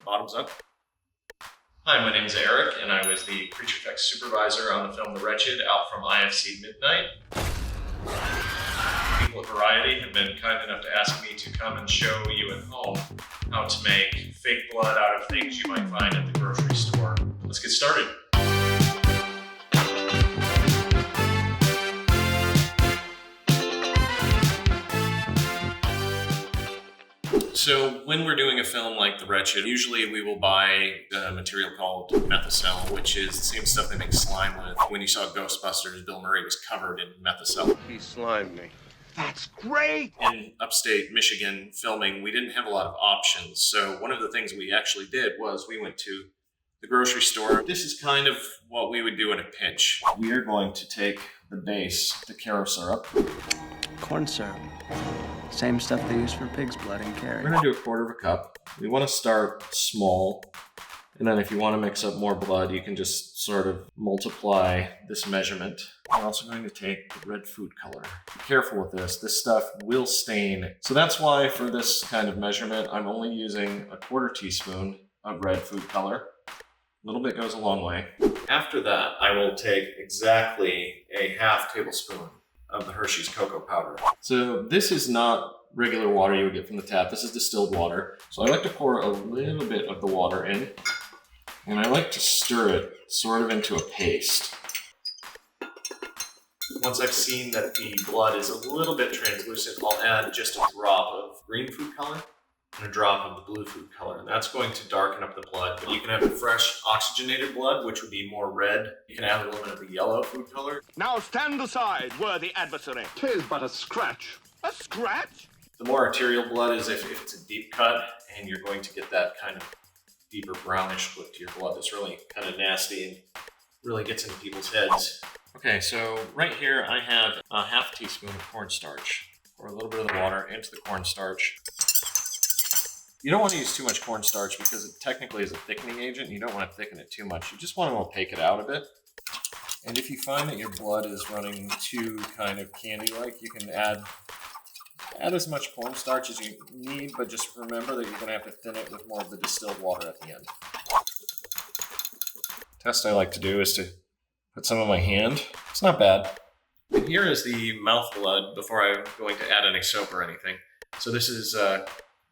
bottoms up. Hi, my name is Eric, and I was the creature effects supervisor on the film The Wretched, out from IFC Midnight. People at Variety have been kind enough to ask me to come and show you at home how to make fake blood out of things you might find at the grocery store. Let's get started. So when we're doing a film like The Wretched, usually we will buy a material called methicel, which is the same stuff they make slime with. When you saw Ghostbusters, Bill Murray was covered in methicel. He slimed me. That's great! In upstate Michigan filming, we didn't have a lot of options. So one of the things we actually did was we went to the grocery store. This is kind of what we would do in a pinch. We are going to take the base, the Caro syrup. Corn syrup. Same stuff they use for pig's blood and carry. We're going to do 1/4 cup. We want to start small. And then if you want to mix up more blood, you can just sort of multiply this measurement. We're also going to take the red food color. Be careful with this. This stuff will stain. So that's why for this kind of measurement, I'm only using 1/4 teaspoon of red food color. A little bit goes a long way. After that, I will take exactly a 1/2 tablespoon of the Hershey's cocoa powder. So this is not regular water you would get from the tap. This is distilled water. So I like to pour a little bit of the water in, and I like to stir it sort of into a paste. Once I've seen that the blood is a little bit translucent, I'll add just a drop of green food color and a drop of the blue food color. And that's going to darken up the blood. But you can have the fresh oxygenated blood, which would be more red. You can add a little bit of the yellow food color. Now stand aside, worthy adversary. 'Tis but a scratch. A scratch? The more arterial blood is if it's a deep cut, and you're going to get that kind of deeper brownish look to your blood that's really kind of nasty and really gets into people's heads. Okay, so right here I have a 1/2 teaspoon of cornstarch. Pour a little bit of the water into the cornstarch. You don't want to use too much cornstarch because it technically is a thickening agent. You don't want to thicken it too much. You just want to opaque it out a bit. And if you find that your blood is running too kind of candy-like, you can add as much cornstarch as you need, but just remember that you're going to have to thin it with more of the distilled water at the end. The test I like to do is to put some on my hand. It's not bad. And here is the mouth blood before I'm going to add any soap or anything. So this is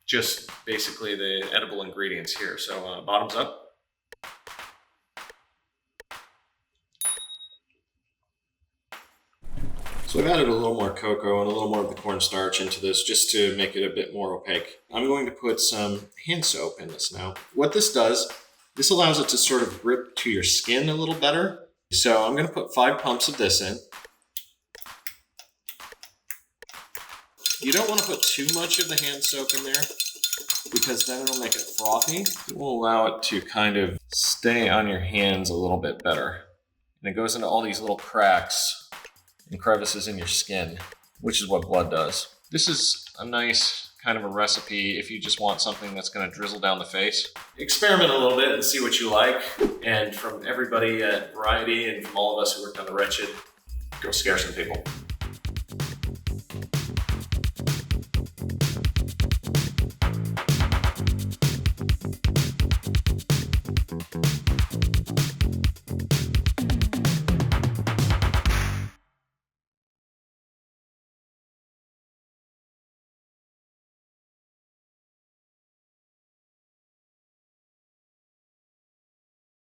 just basically the edible ingredients here. So bottoms up. So I've added a little more cocoa and a little more of the cornstarch into this just to make it a bit more opaque. I'm going to put some hand soap in this now. What this does, this allows it to sort of grip to your skin a little better. So I'm going to put 5 pumps of this in. You don't want to put too much of the hand soap in there because then it'll make it frothy. It will allow it to kind of stay on your hands a little bit better. And it goes into all these little cracks and crevices in your skin, which is what blood does. This is a nice kind of a recipe if you just want something that's going to drizzle down the face. Experiment a little bit and see what you like. And from everybody at Variety and from all of us who worked on The Wretched, go scare some people.